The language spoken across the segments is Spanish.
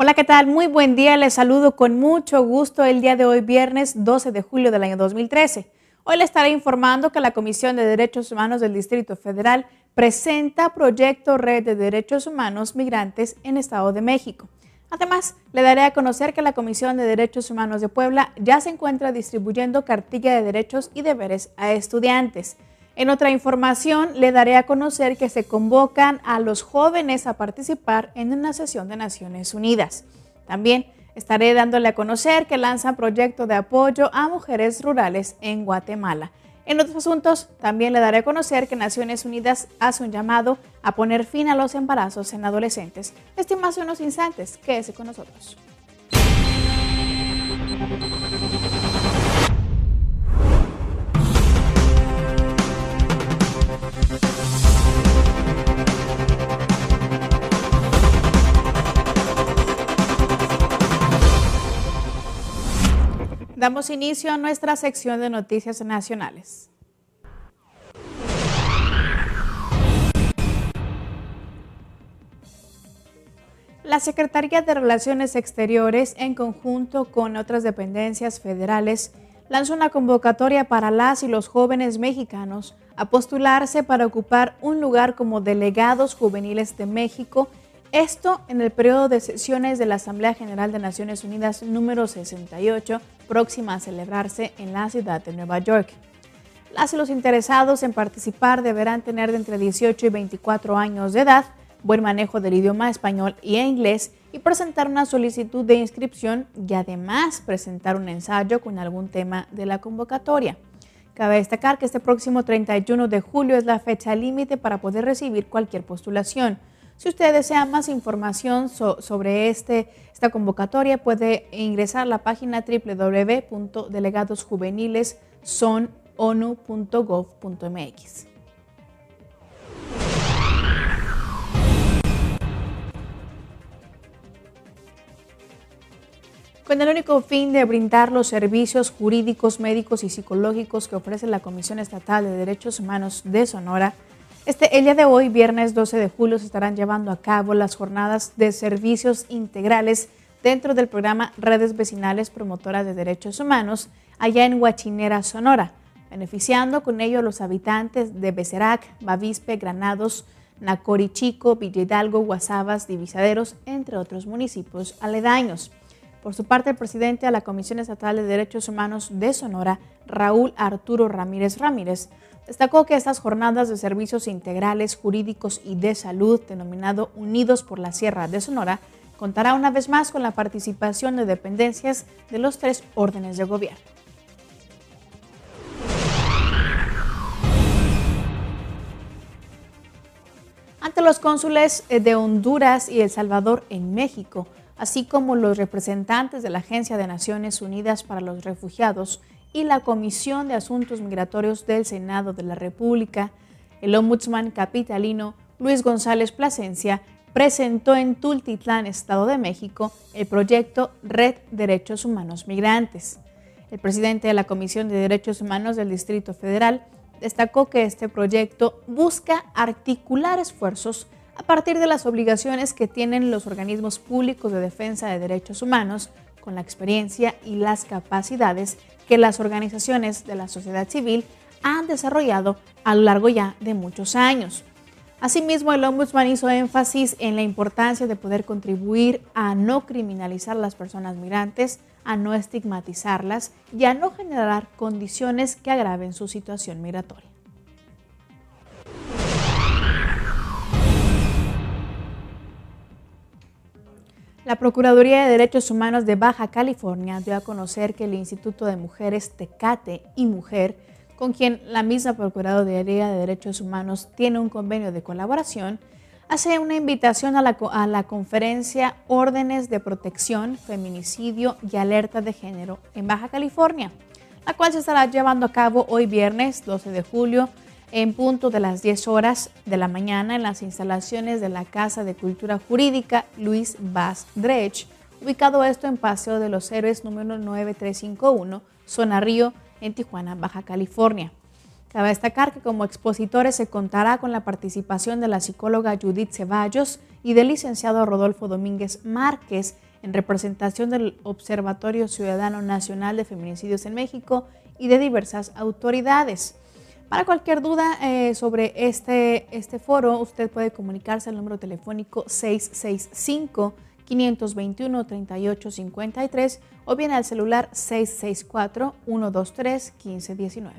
Hola, ¿qué tal? Muy buen día, les saludo con mucho gusto el día de hoy, viernes 12 de julio del año 2013. Hoy les estaré informando que la Comisión de Derechos Humanos del Distrito Federal presenta proyecto Red de Derechos Humanos Migrantes en Estado de México. Además, le daré a conocer que la Comisión de Derechos Humanos de Puebla ya se encuentra distribuyendo cartilla de derechos y deberes a estudiantes. En otra información, le daré a conocer que se convocan a los jóvenes a participar en una sesión de Naciones Unidas. También estaré dándole a conocer que lanzan proyecto de apoyo a mujeres rurales en Guatemala. En otros asuntos, también le daré a conocer que Naciones Unidas hace un llamado a poner fin a los embarazos en adolescentes. Esto y más en unos instantes. Quédese con nosotros. Damos inicio a nuestra sección de noticias nacionales. La Secretaría de Relaciones Exteriores, en conjunto con otras dependencias federales, lanzó una convocatoria para las y los jóvenes mexicanos a postularse para ocupar un lugar como delegados juveniles de México, esto en el periodo de sesiones de la Asamblea General de Naciones Unidas número 68, próxima a celebrarse en la ciudad de Nueva York. Las y los interesados en participar deberán tener de entre 18 y 24 años de edad, buen manejo del idioma español y inglés y presentar una solicitud de inscripción y además presentar un ensayo con algún tema de la convocatoria. Cabe destacar que este próximo 31 de julio es la fecha límite para poder recibir cualquier postulación. Si usted desea más información sobre esta convocatoria, puede ingresar a la página www.delegadosjuvenilessononu.gov.mx. Con el único fin de brindar los servicios jurídicos, médicos y psicológicos que ofrece la Comisión Estatal de Derechos Humanos de Sonora, el día de hoy, viernes 12 de julio, se estarán llevando a cabo las jornadas de servicios integrales dentro del programa Redes Vecinales Promotoras de Derechos Humanos, allá en Huachinera, Sonora, beneficiando con ello a los habitantes de Becerac, Bavispe, Granados, Nacorichico, Villa Hidalgo, Guasabas, Divisaderos, entre otros municipios aledaños. Por su parte, el presidente de la Comisión Estatal de Derechos Humanos de Sonora, Raúl Arturo Ramírez Ramírez, destacó que estas jornadas de servicios integrales, jurídicos y de salud, denominado Unidos por la Sierra de Sonora, contará una vez más con la participación de dependencias de los 3 órdenes de gobierno. Ante los cónsules de Honduras y El Salvador en México, así como los representantes de la Agencia de Naciones Unidas para los Refugiados y la Comisión de Asuntos Migratorios del Senado de la República, el ombudsman capitalino Luis González Plasencia presentó en Tultitlán, Estado de México, el proyecto Red Derechos Humanos Migrantes. El presidente de la Comisión de Derechos Humanos del Distrito Federal destacó que este proyecto busca articular esfuerzos a partir de las obligaciones que tienen los organismos públicos de defensa de derechos humanos, con la experiencia y las capacidades que las organizaciones de la sociedad civil han desarrollado a lo largo ya de muchos años. Asimismo, el ombudsman hizo énfasis en la importancia de poder contribuir a no criminalizar a las personas migrantes, a no estigmatizarlas y a no generar condiciones que agraven su situación migratoria. La Procuraduría de Derechos Humanos de Baja California dio a conocer que el Instituto de Mujeres Tecate y Mujer, con quien la misma Procuraduría de Derechos Humanos tiene un convenio de colaboración, hace una invitación a la conferencia Órdenes de Protección, Feminicidio y Alerta de Género en Baja California, la cual se estará llevando a cabo hoy viernes 12 de julio en punto de las 10 horas de la mañana en las instalaciones de la Casa de Cultura Jurídica Luis Bass Dredge, ubicado esto en Paseo de los Héroes número 9351, Zona Río, en Tijuana, Baja California. Cabe destacar que como expositores se contará con la participación de la psicóloga Judith Ceballos y del licenciado Rodolfo Domínguez Márquez, en representación del Observatorio Ciudadano Nacional de Feminicidios en México y de diversas autoridades. Para cualquier duda sobre este foro, usted puede comunicarse al número telefónico 665-521-3853 o bien al celular 664-123-1519.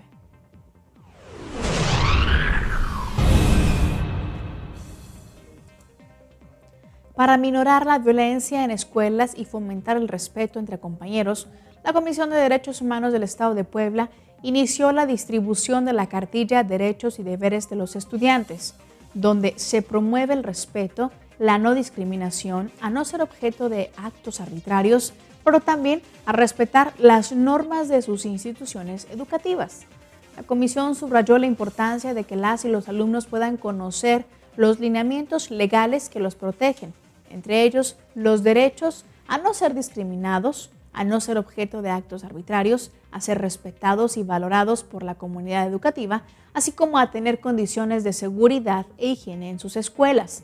Para minorar la violencia en escuelas y fomentar el respeto entre compañeros, la Comisión de Derechos Humanos del Estado de Puebla inició la distribución de la cartilla Derechos y Deberes de los Estudiantes, donde se promueve el respeto, la no discriminación, a no ser objeto de actos arbitrarios, pero también a respetar las normas de sus instituciones educativas. La comisión subrayó la importancia de que las y los alumnos puedan conocer los lineamientos legales que los protegen, entre ellos los derechos a no ser discriminados, a no ser objeto de actos arbitrarios, a ser respetados y valorados por la comunidad educativa, así como a tener condiciones de seguridad e higiene en sus escuelas.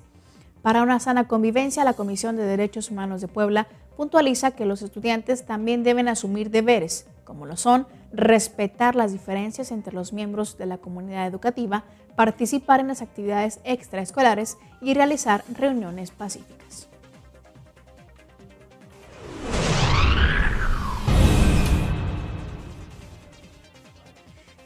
Para una sana convivencia, la Comisión de Derechos Humanos de Puebla puntualiza que los estudiantes también deben asumir deberes, como lo son respetar las diferencias entre los miembros de la comunidad educativa, participar en las actividades extraescolares y realizar reuniones pacíficas.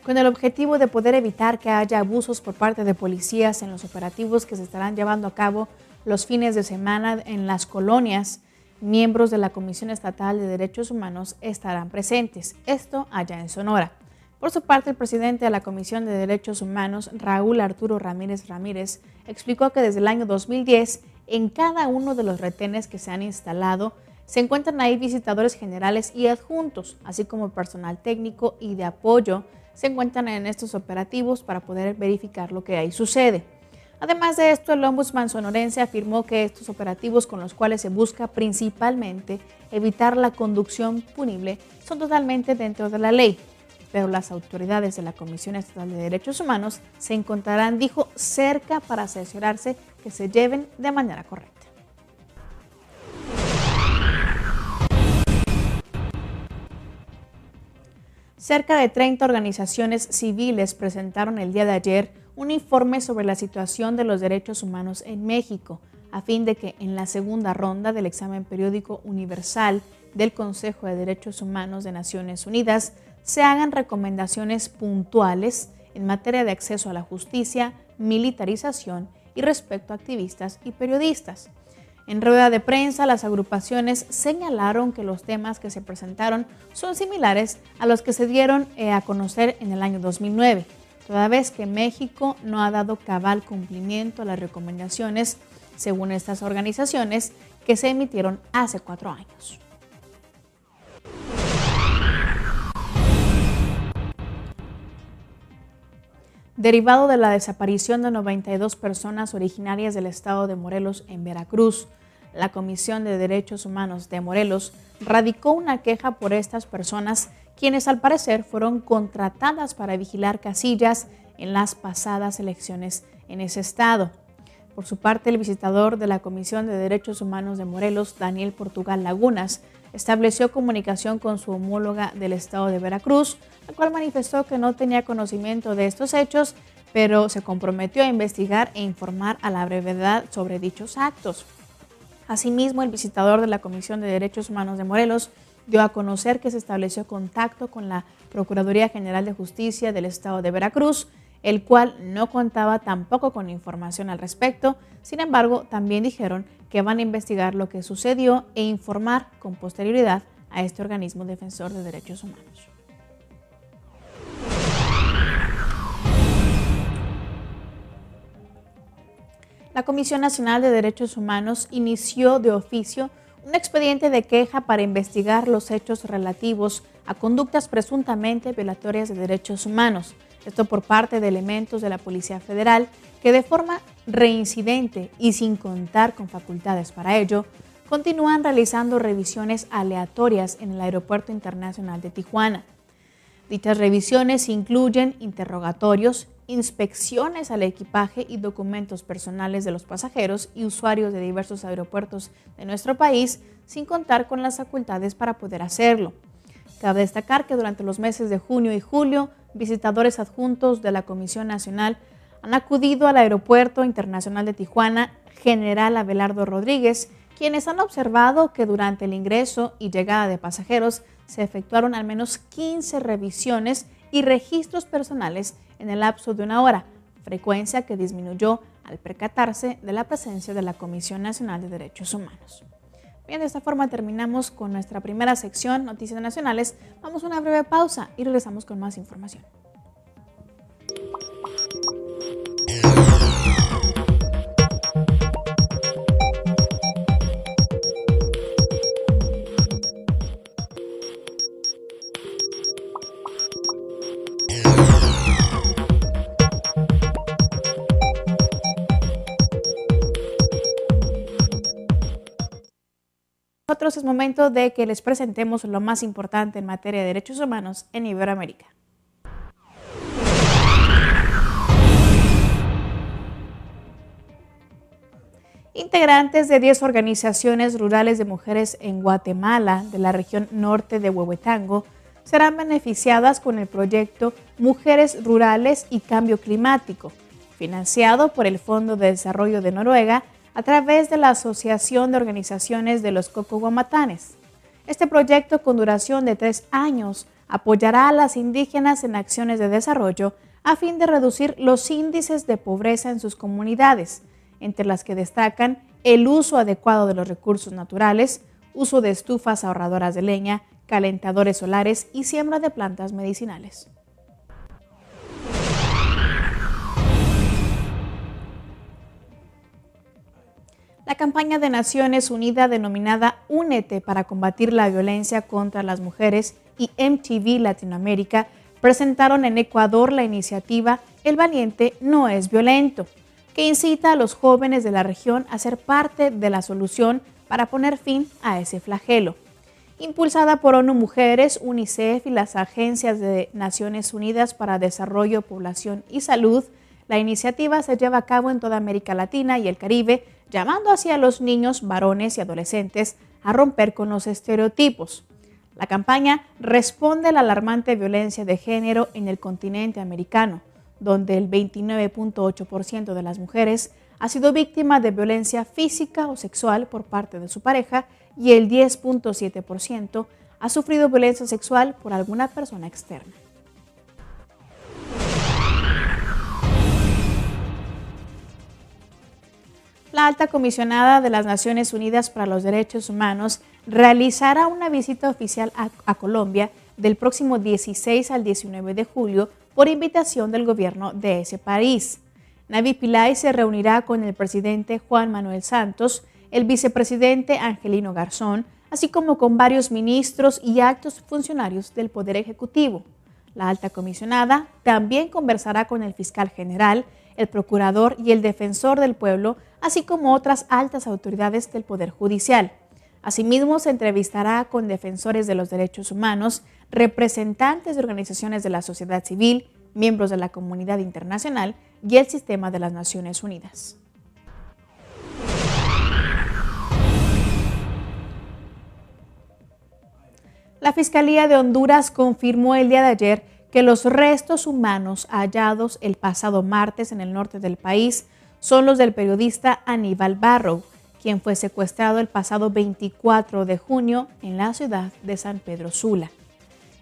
Con el objetivo de poder evitar que haya abusos por parte de policías en los operativos que se estarán llevando a cabo los fines de semana en las colonias, miembros de la Comisión Estatal de Derechos Humanos estarán presentes, esto allá en Sonora. Por su parte, el presidente de la Comisión de Derechos Humanos, Raúl Arturo Ramírez Ramírez, explicó que desde el año 2010, en cada uno de los retenes que se han instalado, se encuentran ahí visitadores generales y adjuntos, así como personal técnico y de apoyo, se encuentran en estos operativos para poder verificar lo que ahí sucede. Además de esto, el ombudsman sonorense afirmó que estos operativos con los cuales se busca principalmente evitar la conducción punible son totalmente dentro de la ley, pero las autoridades de la Comisión Estatal de Derechos Humanos se encontrarán, dijo, cerca para asesorarse que se lleven de manera correcta. Cerca de 30 organizaciones civiles presentaron el día de ayer un informe sobre la situación de los derechos humanos en México, a fin de que en la segunda ronda del examen periódico universal del Consejo de Derechos Humanos de Naciones Unidas se hagan recomendaciones puntuales en materia de acceso a la justicia, militarización y respeto a activistas y periodistas. En rueda de prensa, las agrupaciones señalaron que los temas que se presentaron son similares a los que se dieron a conocer en el año 2009, toda vez que México no ha dado cabal cumplimiento a las recomendaciones, según estas organizaciones, que se emitieron hace 4 años. Derivado de la desaparición de 92 personas originarias del estado de Morelos en Veracruz, la Comisión de Derechos Humanos de Morelos radicó una queja por estas personas, quienes al parecer fueron contratadas para vigilar casillas en las pasadas elecciones en ese estado. Por su parte, el visitador de la Comisión de Derechos Humanos de Morelos, Daniel Portugal Lagunas, estableció comunicación con su homóloga del estado de Veracruz, la cual manifestó que no tenía conocimiento de estos hechos, pero se comprometió a investigar e informar a la brevedad sobre dichos actos. Asimismo, el visitador de la Comisión de Derechos Humanos de Morelos dio a conocer que se estableció contacto con la Procuraduría General de Justicia del estado de Veracruz, el cual no contaba tampoco con información al respecto. Sin embargo, también dijeron que van a investigar lo que sucedió e informar con posterioridad a este organismo defensor de derechos humanos. La Comisión Nacional de Derechos Humanos inició de oficio un expediente de queja para investigar los hechos relativos a conductas presuntamente violatorias de derechos humanos. Esto por parte de elementos de la Policía Federal que de forma reincidente y sin contar con facultades para ello, continúan realizando revisiones aleatorias en el Aeropuerto Internacional de Tijuana. Dichas revisiones incluyen interrogatorios, inspecciones al equipaje y documentos personales de los pasajeros y usuarios de diversos aeropuertos de nuestro país, sin contar con las facultades para poder hacerlo. Cabe destacar que durante los meses de junio y julio, visitadores adjuntos de la Comisión Nacional han acudido al Aeropuerto Internacional de Tijuana General Abelardo Rodríguez, quienes han observado que durante el ingreso y llegada de pasajeros se efectuaron al menos 15 revisiones y registros personales en el lapso de una hora, frecuencia que disminuyó al percatarse de la presencia de la Comisión Nacional de Derechos Humanos. Bien, de esta forma terminamos con nuestra primera sección, Noticias Nacionales. Vamos a una breve pausa y regresamos con más información. Nosotros es momento de que les presentemos lo más importante en materia de derechos humanos en Iberoamérica. Integrantes de 10 organizaciones rurales de mujeres en Guatemala, de la región norte de Huehuetango, serán beneficiadas con el proyecto Mujeres Rurales y Cambio Climático, financiado por el Fondo de Desarrollo de Noruega a través de la Asociación de Organizaciones de los Cocoguamatanes. Este proyecto, con duración de 3 años, apoyará a las indígenas en acciones de desarrollo a fin de reducir los índices de pobreza en sus comunidades, entre las que destacan el uso adecuado de los recursos naturales, uso de estufas ahorradoras de leña, calentadores solares y siembra de plantas medicinales. La campaña de Naciones Unidas denominada Únete para combatir la violencia contra las mujeres y MTV Latinoamérica presentaron en Ecuador la iniciativa El Valiente no es violento, que incita a los jóvenes de la región a ser parte de la solución para poner fin a ese flagelo. Impulsada por ONU Mujeres, UNICEF y las agencias de Naciones Unidas para Desarrollo, Población y Salud, la iniciativa se lleva a cabo en toda América Latina y el Caribe, llamando así a los niños, varones y adolescentes a romper con los estereotipos. La campaña responde a la alarmante violencia de género en el continente americano, donde el 29.8% de las mujeres ha sido víctima de violencia física o sexual por parte de su pareja y el 10.7% ha sufrido violencia sexual por alguna persona externa. La alta comisionada de las Naciones Unidas para los Derechos Humanos realizará una visita oficial a Colombia del próximo 16 al 19 de julio por invitación del gobierno de ese país. Navi Pillay se reunirá con el presidente Juan Manuel Santos, el vicepresidente Angelino Garzón, así como con varios ministros y altos funcionarios del Poder Ejecutivo. La alta comisionada también conversará con el fiscal general, el procurador y el defensor del pueblo, así como otras altas autoridades del Poder Judicial. Asimismo, se entrevistará con defensores de los derechos humanos, representantes de organizaciones de la sociedad civil, miembros de la comunidad internacional y el sistema de las Naciones Unidas. La Fiscalía de Honduras confirmó el día de ayer que los restos humanos hallados el pasado martes en el norte del país son los del periodista Aníbal Barrow, quien fue secuestrado el pasado 24 de junio en la ciudad de San Pedro Sula.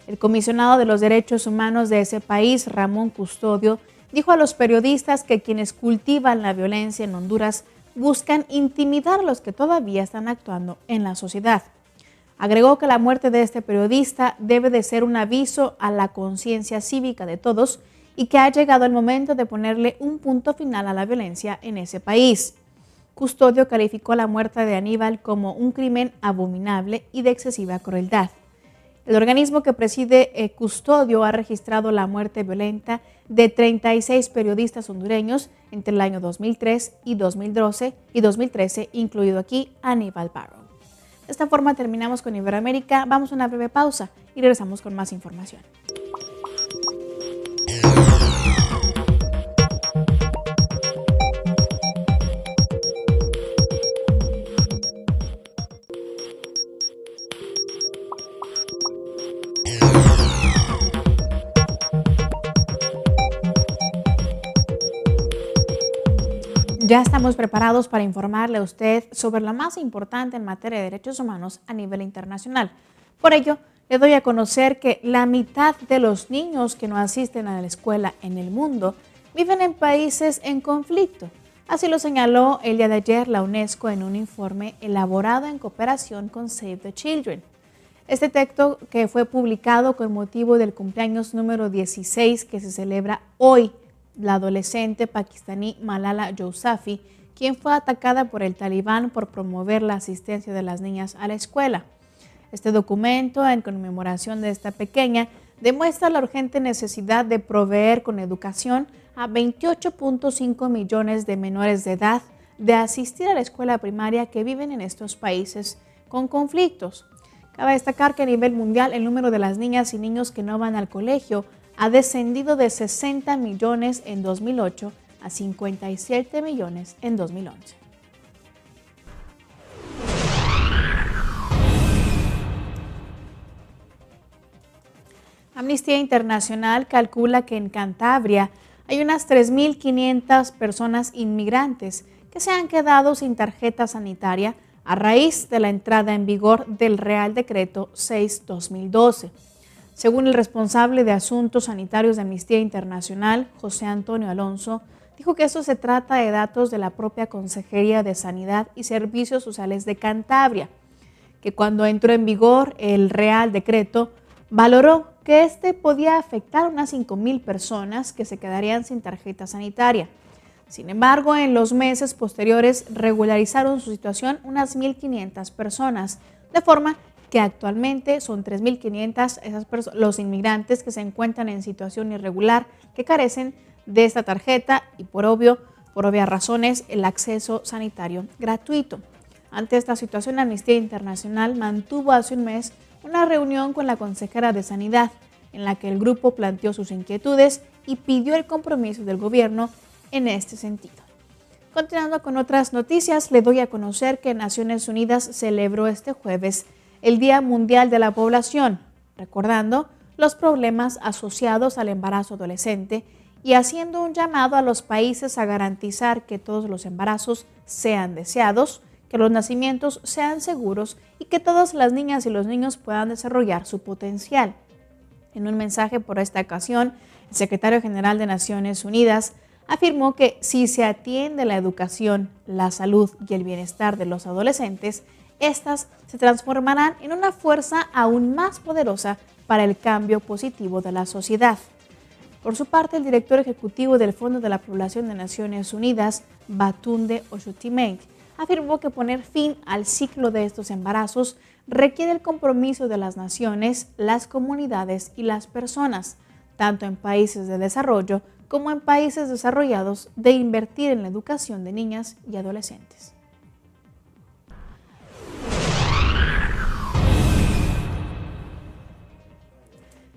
El comisionado de los derechos humanos de ese país, Ramón Custodio, dijo a los periodistas que quienes cultivan la violencia en Honduras buscan intimidar a los que todavía están actuando en la sociedad. Agregó que la muerte de este periodista debe de ser un aviso a la conciencia cívica de todos y que ha llegado el momento de ponerle un punto final a la violencia en ese país. Custodio calificó la muerte de Aníbal como un crimen abominable y de excesiva crueldad. El organismo que preside Custodio ha registrado la muerte violenta de 36 periodistas hondureños entre el año 2003 y 2013, incluido aquí Aníbal Barrow. De esta forma terminamos con Iberoamérica. Vamos a una breve pausa y regresamos con más información. Ya estamos preparados para informarle a usted sobre lo más importante en materia de derechos humanos a nivel internacional. Por ello, le doy a conocer que la mitad de los niños que no asisten a la escuela en el mundo viven en países en conflicto. Así lo señaló el día de ayer la UNESCO en un informe elaborado en cooperación con Save the Children. Este texto, que fue publicado con motivo del cumpleaños número 16 que se celebra hoy, la adolescente pakistaní Malala Yousafzai, quien fue atacada por el talibán por promover la asistencia de las niñas a la escuela. Este documento, en conmemoración de esta pequeña, demuestra la urgente necesidad de proveer con educación a 28.5 millones de menores de edad de asistir a la escuela primaria que viven en estos países con conflictos. Cabe destacar que a nivel mundial el número de las niñas y niños que no van al colegio ha descendido de 60 millones en 2008 a 57 millones en 2011. Amnistía Internacional calcula que en Cantabria hay unas 3.500 personas inmigrantes que se han quedado sin tarjeta sanitaria a raíz de la entrada en vigor del Real Decreto 6/2012. Según el responsable de Asuntos Sanitarios de Amnistía Internacional, José Antonio Alonso, dijo que esto se trata de datos de la propia Consejería de Sanidad y Servicios Sociales de Cantabria, que cuando entró en vigor el Real Decreto, valoró que este podía afectar a unas 5.000 personas que se quedarían sin tarjeta sanitaria. Sin embargo, en los meses posteriores regularizaron su situación unas 1.500 personas, de forma que actualmente son 3.500 los inmigrantes que se encuentran en situación irregular, que carecen de esta tarjeta y por obvias razones, el acceso sanitario gratuito. Ante esta situación, Amnistía Internacional mantuvo hace un mes una reunión con la consejera de Sanidad, en la que el grupo planteó sus inquietudes y pidió el compromiso del gobierno en este sentido. Continuando con otras noticias, le doy a conocer que Naciones Unidas celebró este jueves el Día Mundial de la Población, recordando los problemas asociados al embarazo adolescente y haciendo un llamado a los países a garantizar que todos los embarazos sean deseados, que los nacimientos sean seguros y que todas las niñas y los niños puedan desarrollar su potencial. En un mensaje por esta ocasión, el secretario general de Naciones Unidas afirmó que si se atiende la educación, la salud y el bienestar de los adolescentes, estas se transformarán en una fuerza aún más poderosa para el cambio positivo de la sociedad. Por su parte, el director ejecutivo del Fondo de la Población de Naciones Unidas, Batunde Oshutimeng, afirmó que poner fin al ciclo de estos embarazos requiere el compromiso de las naciones, las comunidades y las personas, tanto en países de desarrollo como en países desarrollados, de invertir en la educación de niñas y adolescentes.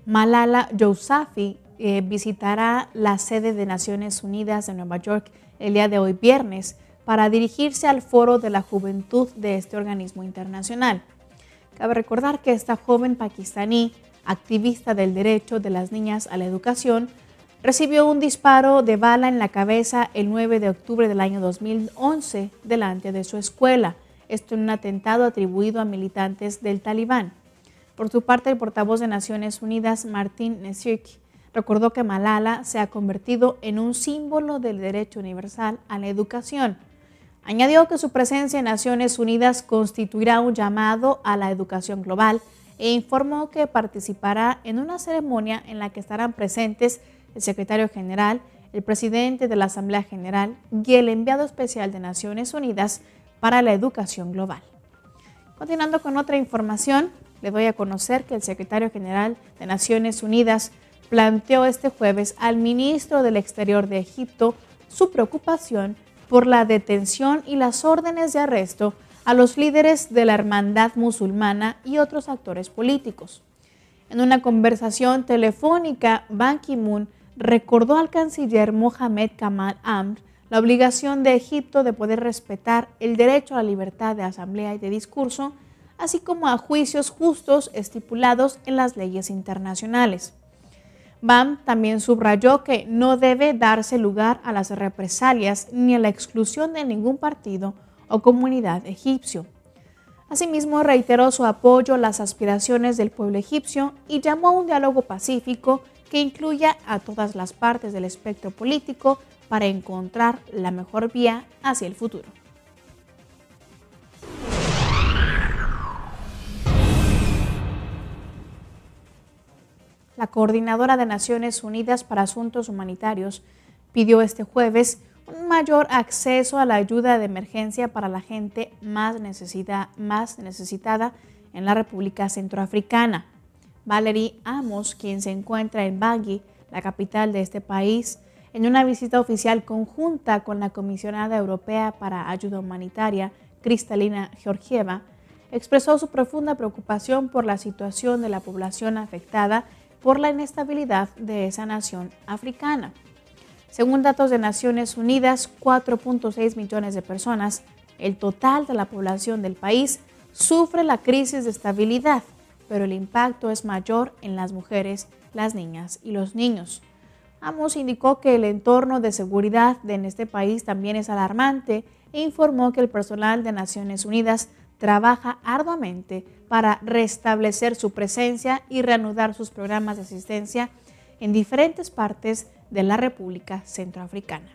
Malala Yousafzai visitará la sede de Naciones Unidas en Nueva York el día de hoy viernes para dirigirse al Foro de la Juventud de este organismo internacional. Cabe recordar que esta joven pakistaní, activista del derecho de las niñas a la educación, recibió un disparo de bala en la cabeza el 9 de octubre del año 2011 delante de su escuela, esto en un atentado atribuido a militantes del Talibán. Por su parte, el portavoz de Naciones Unidas, Martin Nesirk, recordó que Malala se ha convertido en un símbolo del derecho universal a la educación. Añadió que su presencia en Naciones Unidas constituirá un llamado a la educación global e informó que participará en una ceremonia en la que estarán presentes el secretario general, el presidente de la Asamblea General y el enviado especial de Naciones Unidas para la educación global. Continuando con otra información, le doy a conocer que el secretario general de Naciones Unidas planteó este jueves al ministro del Exterior de Egipto su preocupación por la detención y las órdenes de arresto a los líderes de la Hermandad Musulmana y otros actores políticos. En una conversación telefónica, Ban Ki-moon recordó al canciller Mohamed Kamal Amr la obligación de Egipto de poder respetar el derecho a la libertad de asamblea y de discurso, así como a juicios justos estipulados en las leyes internacionales. Ban también subrayó que no debe darse lugar a las represalias ni a la exclusión de ningún partido o comunidad egipcio. Asimismo, reiteró su apoyo a las aspiraciones del pueblo egipcio y llamó a un diálogo pacífico que incluya a todas las partes del espectro político para encontrar la mejor vía hacia el futuro. La coordinadora de Naciones Unidas para Asuntos Humanitarios pidió este jueves un mayor acceso a la ayuda de emergencia para la gente más necesitada en la República Centroafricana. Valerie Amos, quien se encuentra en Bangui, la capital de este país, en una visita oficial conjunta con la Comisionada Europea para Ayuda Humanitaria, Kristalina Georgieva, expresó su profunda preocupación por la situación de la población afectada por la inestabilidad de esa nación africana. Según datos de Naciones Unidas, 4.6 millones de personas, el total de la población del país, sufre la crisis de estabilidad, pero el impacto es mayor en las mujeres, las niñas y los niños. Amos indicó que el entorno de seguridad en este país también es alarmante e informó que el personal de Naciones Unidas trabaja arduamente para restablecer su presencia y reanudar sus programas de asistencia en diferentes partes de la República Centroafricana.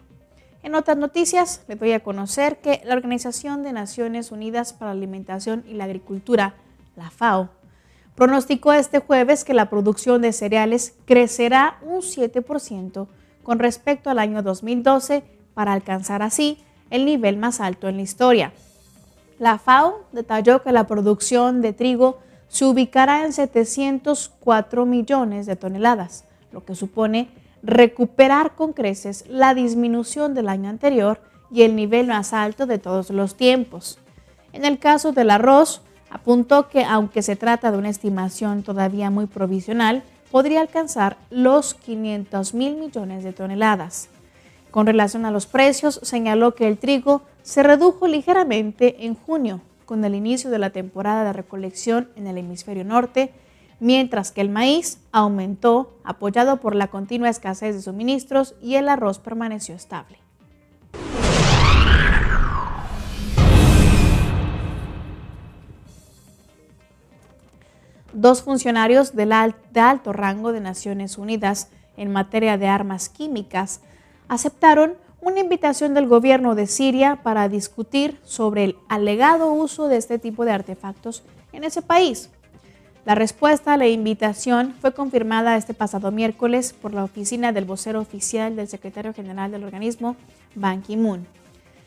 En otras noticias, les doy a conocer que la Organización de Naciones Unidas para la Alimentación y la Agricultura, la FAO, pronosticó este jueves que la producción de cereales crecerá un 7% con respecto al año 2012 para alcanzar así el nivel más alto en la historia. La FAO detalló que la producción de trigo se ubicará en 704 millones de toneladas, lo que supone recuperar con creces la disminución del año anterior y el nivel más alto de todos los tiempos. En el caso del arroz, apuntó que aunque se trata de una estimación todavía muy provisional, podría alcanzar los 500,000 millones de toneladas. Con relación a los precios, señaló que el trigo se redujo ligeramente en junio, con el inicio de la temporada de recolección en el hemisferio norte, mientras que el maíz aumentó, apoyado por la continua escasez de suministros, y el arroz permaneció estable. Dos funcionarios de alto rango de Naciones Unidas en materia de armas químicas aceptaron una invitación del gobierno de Siria para discutir sobre el alegado uso de este tipo de artefactos en ese país. La respuesta a la invitación fue confirmada este pasado miércoles por la oficina del vocero oficial del secretario general del organismo, Ban Ki-moon.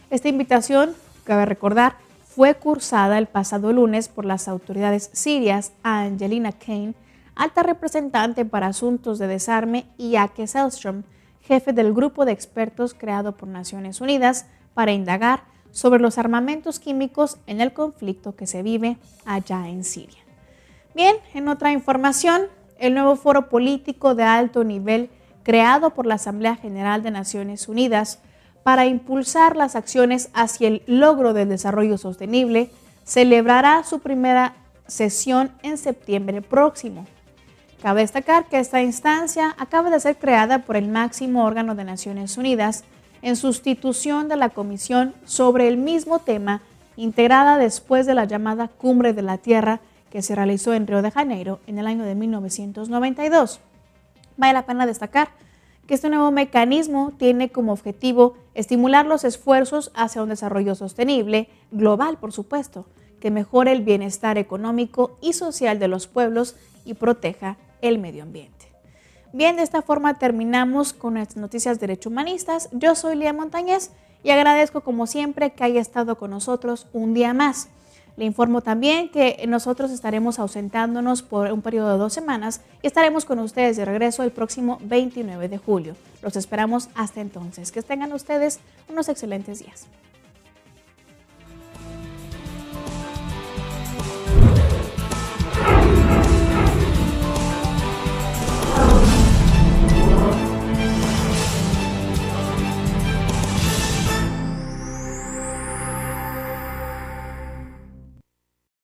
Esta invitación, cabe recordar, fue cursada el pasado lunes por las autoridades sirias a Angelina Kane, alta representante para asuntos de desarme, y Ake Sellström, jefe del grupo de expertos creado por Naciones Unidas para indagar sobre los armamentos químicos en el conflicto que se vive allá en Siria. Bien, en otra información, el nuevo foro político de alto nivel creado por la Asamblea General de Naciones Unidas para impulsar las acciones hacia el logro del desarrollo sostenible celebrará su primera sesión en septiembre próximo. Cabe destacar que esta instancia acaba de ser creada por el máximo órgano de Naciones Unidas en sustitución de la Comisión sobre el mismo tema, integrada después de la llamada Cumbre de la Tierra que se realizó en Río de Janeiro en el año de 1992. Vale la pena destacar que este nuevo mecanismo tiene como objetivo estimular los esfuerzos hacia un desarrollo sostenible, global por supuesto, que mejore el bienestar económico y social de los pueblos y proteja el medio ambiente. Bien, de esta forma terminamos con nuestras noticias de Derecho Humanistas. Yo soy Lía Montañez y agradezco como siempre que haya estado con nosotros un día más. Le informo también que nosotros estaremos ausentándonos por un periodo de 2 semanas y estaremos con ustedes de regreso el próximo 29 de julio. Los esperamos hasta entonces. Que tengan ustedes unos excelentes días.